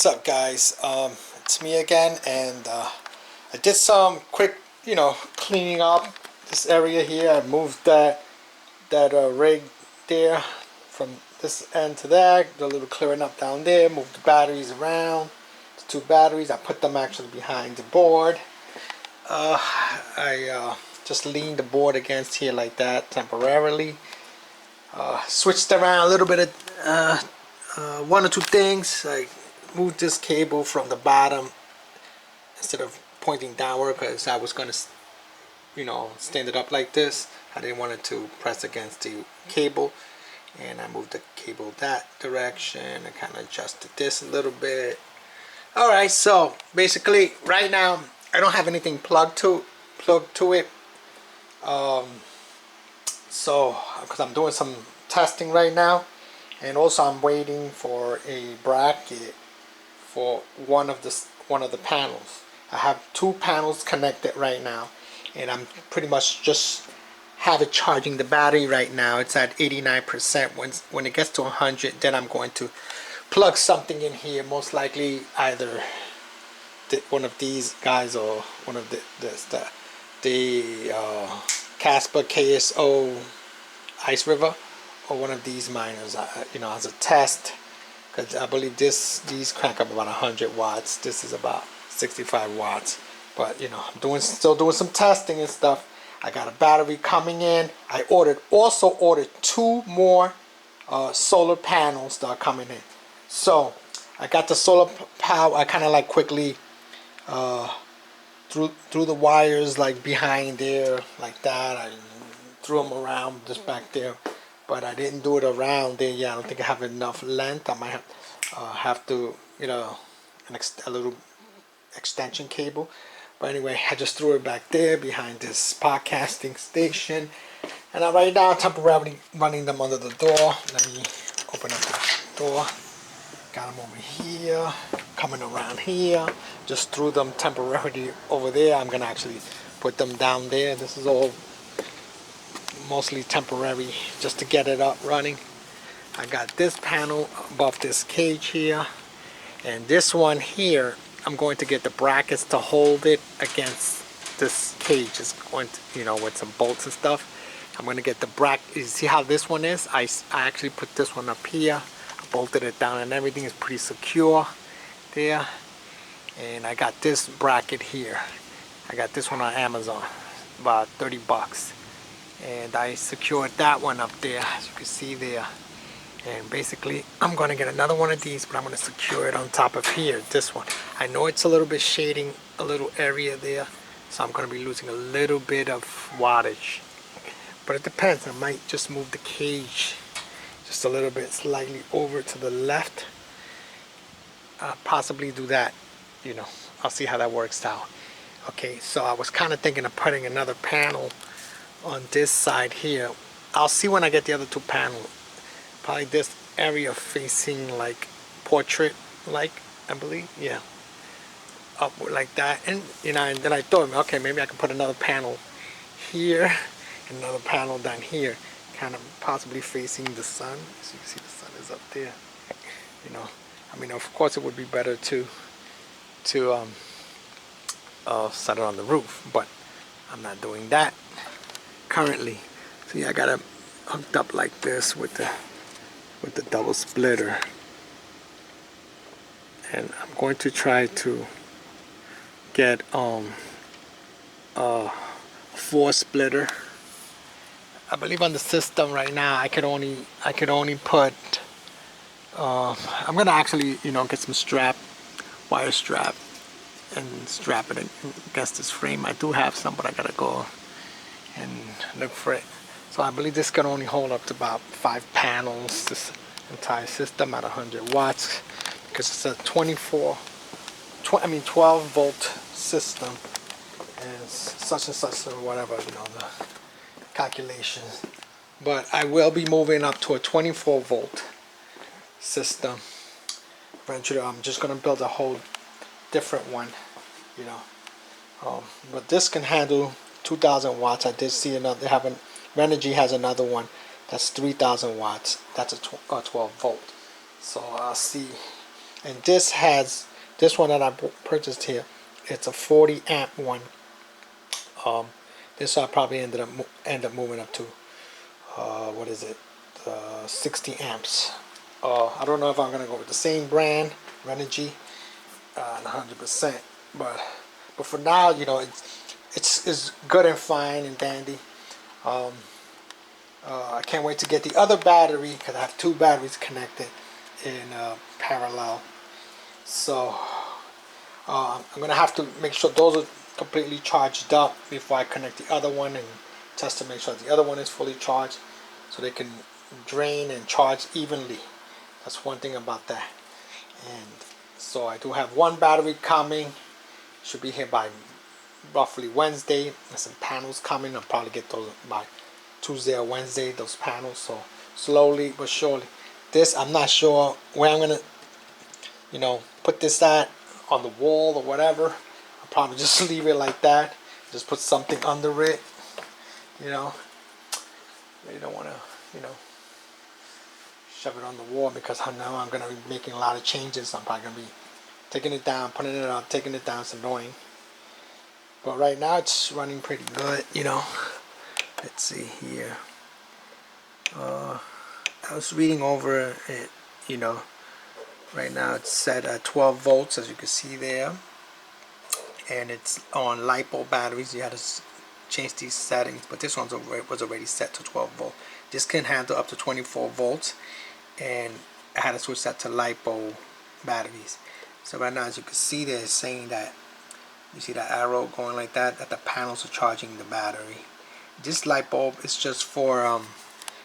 What's up, guys? It's me again, and I did some quick, cleaning up this area here. I moved that rig there from this end to that, did a little clearing up down there, moved the batteries around, the two batteries. I put them actually behind the board. I just leaned the board against here like that temporarily. Switched around a little bit of one or two things. I moved this cable from the bottom instead of pointing downward because I was going to stand it up like this. I didn't want it to press against the cable, and I moved the cable that direction. I kind of adjusted this a little bit. Alright, so basically right now I don't have anything plugged to it, so because I'm doing some testing right now, and also I'm waiting for a bracket for one of the panels. I have two panels connected right now, and I'm pretty much just have it charging the battery right now. It's at 89%. When it gets to 100, then I'm going to plug something in here, most likely either one of these guys or one of the Kaspa KSO ICERIVER, or one of these miners, as a test, because I believe these crank up about 100 watts. This is about 65 watts, but I'm still doing some testing and stuff. I got a battery coming in. I also ordered two more solar panels that are coming in. So I got the solar power. I kind of like quickly through the wires like behind there like that. I threw them around just back there, but I didn't do it around there. Yeah, I don't think I have enough length. I might have to, a little extension cable. But anyway, I just threw it back there behind this podcasting station, and I'm right now temporarily running them under the door. Let me open up the door. Got them over here, coming around here. Just threw them temporarily over there. I'm gonna actually put them down there. This is all mostly temporary, just to get it up running. I got this panel above this cage here, and this one here, I'm going to get the brackets to hold it against this cage. It's going to, with some bolts and stuff. I'm going to get the bracket. You see how this one is? I actually put this one up here. I bolted it down, and everything is pretty secure there. And I got this bracket here. I got this one on Amazon, about 30 bucks. And I secured that one up there, as you can see there. And basically I'm going to get another one of these, but I'm going to secure it on top of here, this one. I know it's a little bit shading a little area there, so I'm going to be losing a little bit of wattage, but it depends. I might just move the cage just a little bit slightly over to the left, possibly do that. I'll see how that works out. Okay, so I was kind of thinking of putting another panel on this side here. I'll see when I get the other two panels. Probably this area facing like portrait, like, I believe, yeah, upward like that. And and then I thought, okay, maybe I can put another panel here and another panel down here, kind of possibly facing the sun. So you can see the sun is up there. I mean, of course it would be better to set it on the roof, but I'm not doing that currently. So yeah, I got it hooked up like this with the double splitter, and I'm going to try to get a 4 splitter. I believe on the system right now I could only put I'm gonna actually get some wire strap and strap it against this frame. I do have some, but I gotta go and look for it. So I believe this can only hold up to about 5 panels, this entire system at 100 watts, because it's a 12 volt system, and such and such or whatever, the calculations. But I will be moving up to a 24 volt system. Eventually I'm just going to build a whole different one, but this can handle 2,000 watts. I did see another, Renogy has another one that's 3,000 watts. That's a 12 volt. So I'll see And this one that I purchased here, it's a 40 amp one. This I probably end up moving up to what is it, 60 amps. I don't know if I'm gonna go with the same brand, Renogy, 100%, but for now, you know, it's good and fine and dandy. I can't wait to get the other battery because I have two batteries connected in parallel. So I'm gonna have to make sure those are completely charged up before I connect the other one, and test to make sure the other one is fully charged so they can drain and charge evenly. That's one thing about that. And so I do have one battery coming, should be here by roughly Wednesday, and some panels coming. I'll probably get those by Tuesday or Wednesday, those panels. So slowly but surely. This, I'm not sure where I'm gonna, you know, put this at, on the wall or whatever. I'll probably just leave it like that, just put something under it, you know. You don't want to, you know, shove it on the wall, because now I'm going to be making a lot of changes. I'm probably going to be taking it down, putting it up, taking it down. It's annoying. But right now it's running pretty good, you know. Let's see here. I was reading over it, you know. Right now it's set at 12 volts, as you can see there. And it's on LiPo batteries. You had to change these settings, but this one's was already set to 12 volt. This can handle up to 24 volts, and I had to switch that to LiPo batteries. So right now, as you can see, they're saying that, you see that arrow going like that, that the panels are charging the battery. This light bulb is just for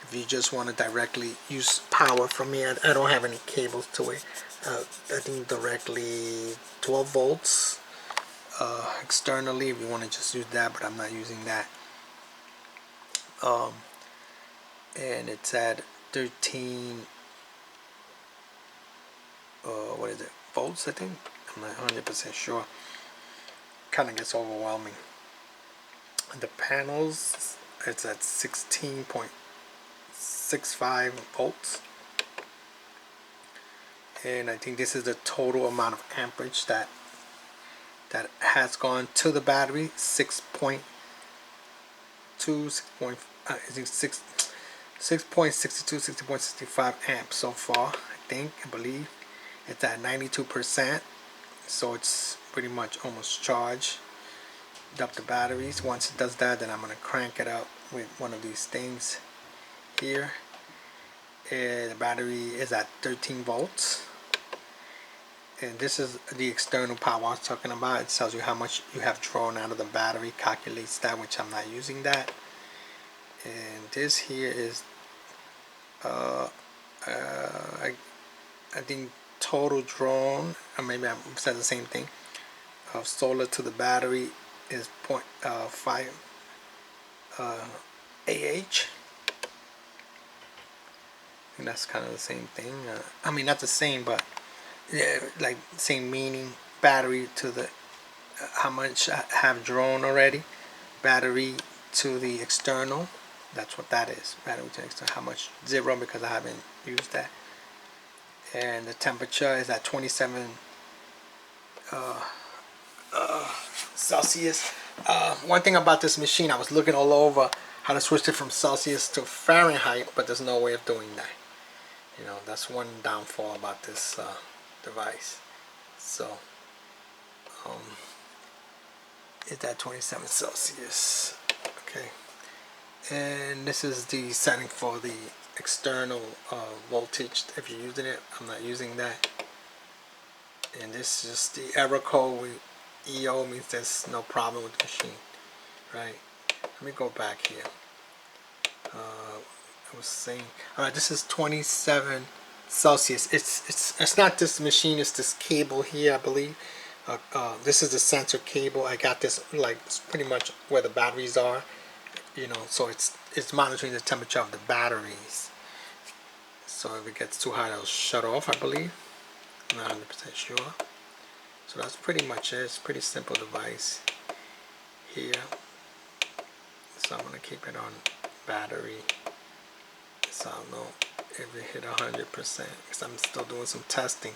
if you just want to directly use power from here. I don't have any cables to it. I think directly 12 volts externally if you want to just use that, but I'm not using that. And it's at 13 what is it, volts, I think. I'm not 100% sure. Kind of gets overwhelming. The panels, it's at 16.65 volts, and I think this is the total amount of amperage that has gone to the battery. 6.62, 60.65 amps so far. I believe it's at 92%, so it's pretty much almost charged up the batteries. Once it does that, then I'm going to crank it up with one of these things here. And the battery is at 13 volts, and this is the external power I was talking about. It tells you how much you have drawn out of the battery, calculates that, which I'm not using that. And this here is I think total drawn, or maybe I said the same thing, of solar to the battery is 0.5 AH. I think that's kind of the same thing. I mean, not the same, but yeah, like same meaning. Battery to the how much I have drawn already. Battery to the external. That's what that is. Battery to external. How much? 0, because I haven't used that. And the temperature is at 27 Celsius. One thing about this machine, I was looking all over how to switch it from Celsius to Fahrenheit, but there's no way of doing that. You know, that's one downfall about this device. So it's at 27 Celsius. Okay, and this is the setting for the external voltage. If you're using it, I'm not using that. And this is just the error code. EO means there's no problem with the machine, right? Let me go back here. I was saying, all right, this is 27 Celsius. It's not this machine, it's this cable here, I believe. This is the sensor cable. I got this, like, pretty much where the batteries are, you know, so it's monitoring the temperature of the batteries. So if it gets too hot, it'll shut off, I believe. I'm not 100% sure. So that's pretty much it. It's a pretty simple device here. So I'm going to keep it on battery. So I'll know if it hit 100%, because I'm still doing some testing.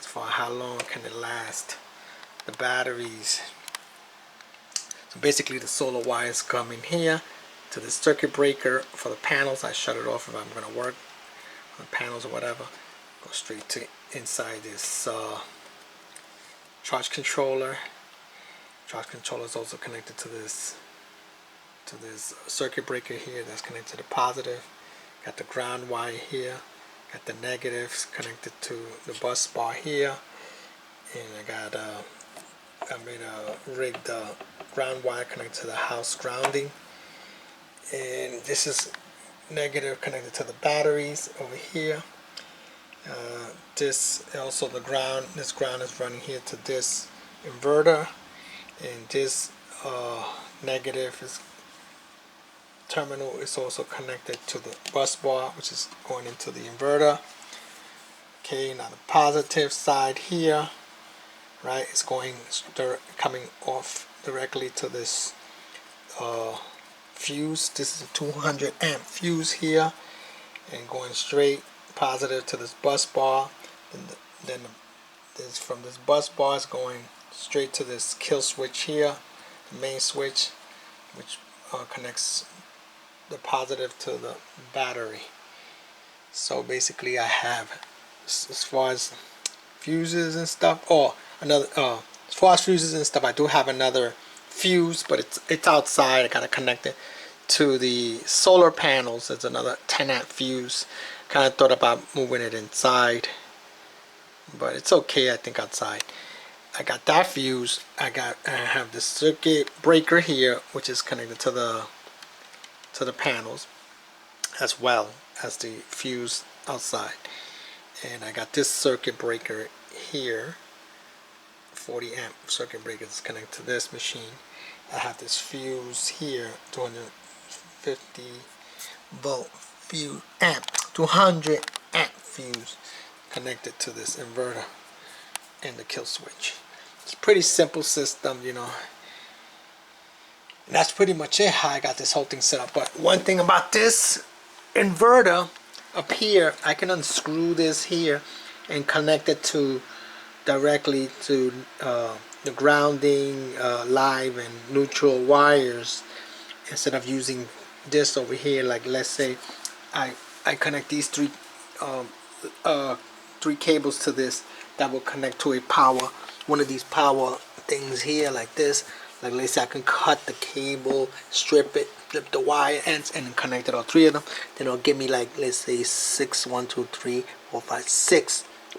as far as how long can it last. The batteries. So basically the solar wires come in here to the circuit breaker for the panels. I shut it off if I'm going to work on panels or whatever. Go straight to inside this charge controller. Charge controller is also connected to this circuit breaker here that's connected to the positive. Got the ground wire here. Got the negatives connected to the bus bar here. And I made a rigged ground wire connected to the house grounding. And this is negative connected to the batteries over here. This also the ground. This ground is running here to this inverter, and this negative is terminal is also connected to the bus bar, which is going into the inverter. Okay, now the positive side here, right, is coming off directly to this fuse. This is a 200 amp fuse here, and going straight positive to this bus bar. Then this from this bus bar is going straight to this kill switch here, the main switch, which connects the positive to the battery. So basically I have, as far as fuses and stuff, as far as fuses and stuff, I do have another fuse, but it's outside. I gotta connect it to the solar panels. There's another 10 amp fuse. Kind of thought about moving it inside, but it's okay, I think, outside. I got that fuse. I have the circuit breaker here, which is connected to the panels, as well as the fuse outside. And I got this circuit breaker here, 40 amp circuit breaker is connected to this machine. I have this fuse here, 250 volt fuse amp, 200 amp fuse connected to this inverter and the kill switch. It's a pretty simple system, you know. And that's pretty much it, how I got this whole thing set up. But one thing about this inverter up here, I can unscrew this here and connect it directly to the grounding, live and neutral wires, instead of using this over here. Like, let's say I connect these three cables to this, that will connect to one of these power things here, like this. Like, let's say I can cut the cable, strip the wire ends, and connect it, all three of them. Then it'll give me, like, let's say 6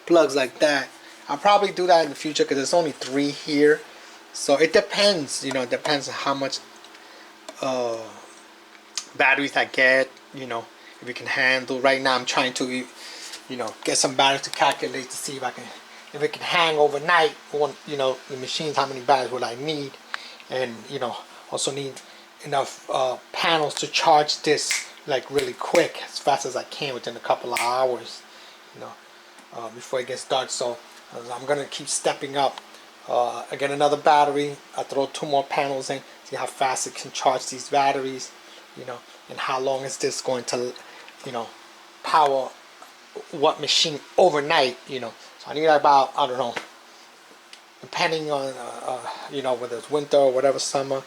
plugs like that. I'll probably do that in the future, because there's only 3 here. So it depends, you know, it depends on how much batteries I get, you know, if we can handle. Right now I'm trying to, you know, get some batteries to calculate to see if it can hang overnight. You know, the machines, how many batteries would I need, and, you know, also need enough panels to charge this like really quick, as fast as I can, within a couple of hours, you know, before it gets dark. So I'm gonna keep stepping up. I get another battery, I throw 2 more panels in, see how fast it can charge these batteries, you know, and how long is this going to, you know, power what machine overnight, you know. So I need about, I don't know, depending on you know, whether it's winter or whatever, summer,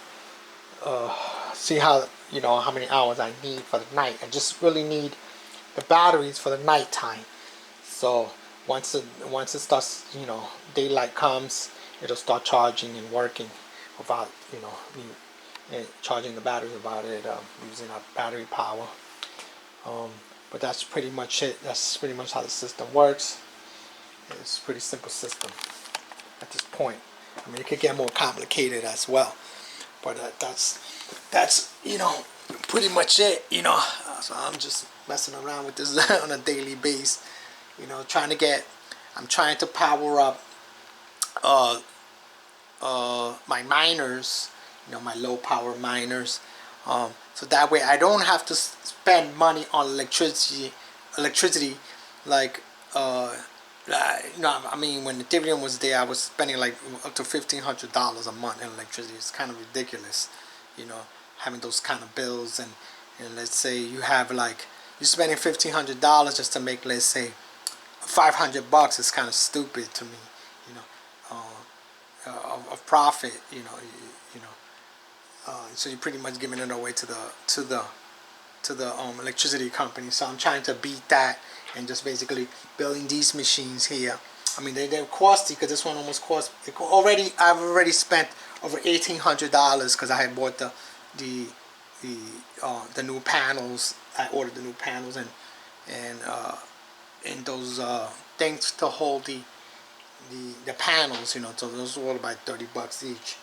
see how, you know, how many hours I need for the night. I just really need the batteries for the night time. So once it starts, you know, daylight comes, it'll start charging and working without, you know, me charging the batteries without it using up battery power. But that's pretty much it. That's pretty much how the system works. It's a pretty simple system at this point. I mean, it could get more complicated as well, but that's, you know, pretty much it, you know. So I'm just messing around with this on a daily basis, you know, I'm trying to power up my miners, you know, my low power miners, so that way I don't have to spend money on electricity like you know, I mean, when Ethereum was there, I was spending like up to $1,500 a month in electricity. It's kind of ridiculous, you know, having those kind of bills. And let's say you have, like, you're spending $1,500 just to make, let's say, $500 is kind of stupid to me, you know, of profit, you know, so you're pretty much giving it away to the electricity company. So I'm trying to beat that and just basically building these machines here. I mean, they're costly because this one almost cost already. I've already spent over $1,800 because I had bought the new panels. I ordered the new panels and those things to hold the panels. You know, so those were all about $30 each.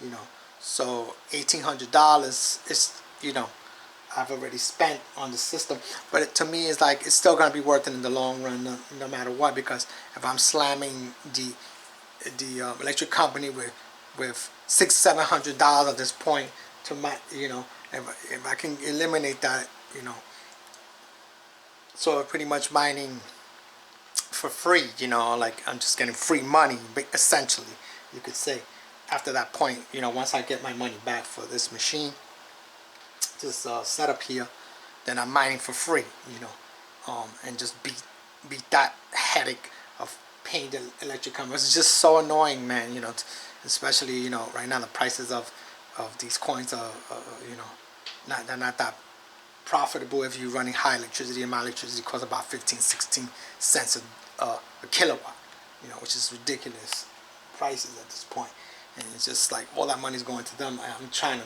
You know, so $1,800 is, you know, I've already spent on the system, but to me it's like it's still gonna be worth it in the long run, no matter what. Because if I'm slamming the electric company with $600-700 at this point, to my, you know, if I can eliminate that, you know, so pretty much mining for free, you know, like I'm just getting free money, essentially, you could say. After that point, you know, once I get my money back for this machine, this setup here, then I'm mining for free, you know, and just beat that headache of paying the electric company. It's just so annoying, man, you know, especially, you know, right now the prices of these coins are, you know, they're not that profitable if you're running high electricity, and my electricity costs about 15-16 cents a kilowatt, you know, which is ridiculous prices at this point. And it's just like all that money's going to them. I'm trying to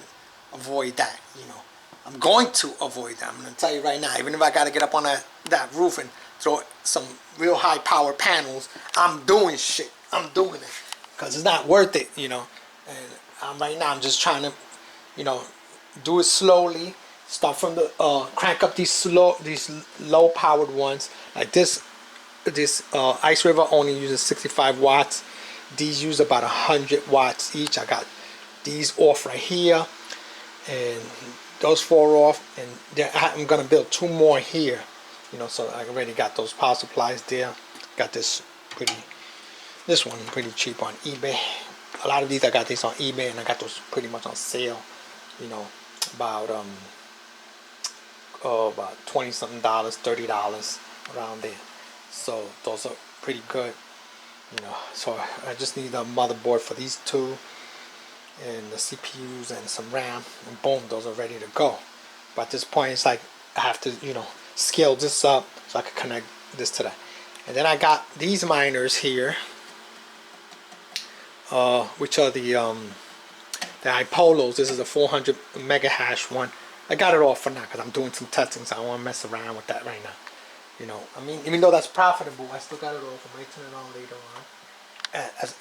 avoid that, you know. I'm going to avoid that. I'm going to tell you right now, even if I got to get up on that roof and throw some real high power panels, I'm doing shit. I'm doing it because it's not worth it, you know. And right now I'm just trying to, you know, do it slowly. Start from the crank up these low powered ones like this. This ICERIVER only uses 65 watts. These use about 100 watts each. I got these off right here, and those 4 off, and I'm gonna build 2 more here, you know. So I already got those power supplies there. Got this one pretty cheap on eBay. A lot of these I got these on eBay, and I got those pretty much on sale, you know, about about $20-something, $30 around there. So those are pretty good, you know. So I just need a motherboard for these 2, and the CPUs and some RAM, and boom, those are ready to go. But at this point, it's like I have to, you know, scale this up so I can connect this to that. And then I got these miners here, which are the iPolos. This is a 400 mega hash one. I got it off for now because I'm doing some testing, so I don't want to mess around with that right now. You know, I mean, even though that's profitable, I still got it off. I might turn it on later on.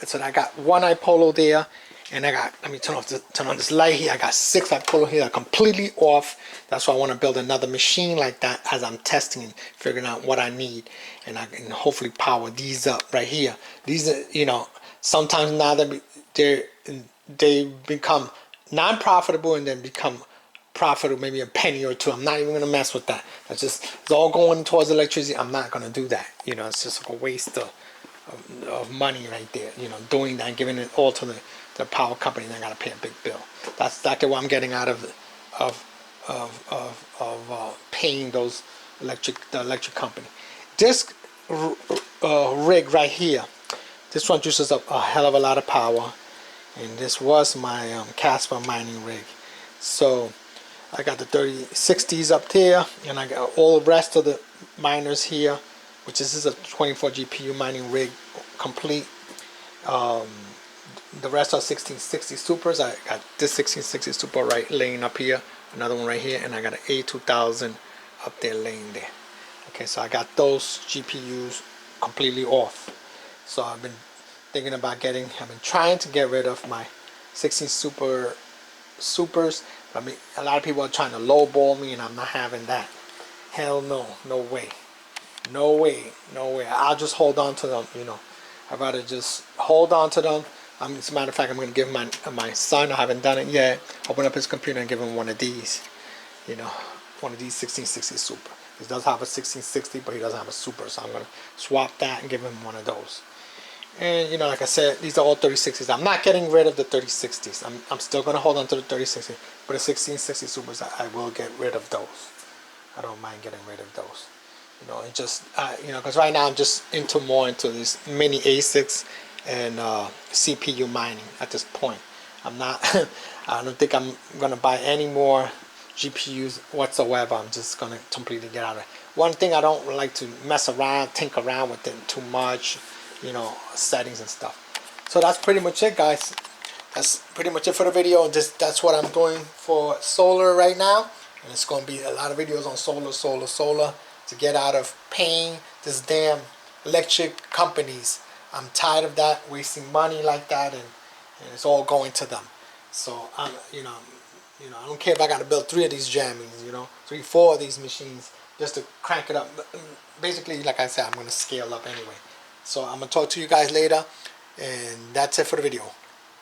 So I got 1 iPolo there, and I got, let me turn on this light here. I got 6 iPolo here, completely off. That's why I want to build another machine like that as I'm testing and figuring out what I need, and I can hopefully power these up right here. These are, you know, sometimes now they become non-profitable and then become profitable, maybe a penny or 2. I'm not even gonna mess with that. It's all going towards electricity. I'm not gonna do that. You know, it's just like a waste of money right there. You know, doing that and giving it all to the power company, and I gotta pay a big bill. That's exactly what I'm getting out of paying the electric company. This rig right here, this one uses up a hell of a lot of power, and this was my Kaspa mining rig. So I got the 3060s up there, and I got all the rest of the miners here, which is a 24 GPU mining rig, complete. The rest are 1660 supers. I got this 1660 super right laying up here, another one right here, and I got an A2000 up there laying there. Okay, so I got those GPUs completely off. So I've been thinking about I've been trying to get rid of my 16 supers. I mean, a lot of people are trying to lowball me, and I'm not having that. Hell no, no way. No way, no way. I'll just hold on to them, you know. I'd rather just hold on to them. As a matter of fact, I'm going to give my son, I haven't done it yet, open up his computer and give him one of these, you know, one of these 1660 Super. He does have a 1660, but he doesn't have a Super, so I'm going to swap that and give him one of those. And, you know, like I said, these are all 3060s. I'm not getting rid of the 3060s. I'm still going to hold on to the 3060, but the 1660 Supers, I will get rid of those. I don't mind getting rid of those. You know, it just you know, because right now I'm just more into these mini ASICs and CPU mining at this point. I'm not. I don't think I'm gonna buy any more GPUs whatsoever. I'm just gonna completely get out of it. One thing I don't like to mess around, tinker around with it too much, you know, settings and stuff. So that's pretty much it, guys. That's pretty much it for the video. That's what I'm doing for solar right now, and it's going to be a lot of videos on solar to get out of paying this damn electric companies. I'm tired of that, wasting money like that, and it's all going to them. So I'm, you know, I don't care if I got to build 3 of these jammings, you know, 3, 4 of these machines just to crank it up. But basically, like I said, I'm going to scale up anyway. So I'm going to talk to you guys later, and that's it for the video.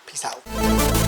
Peace out.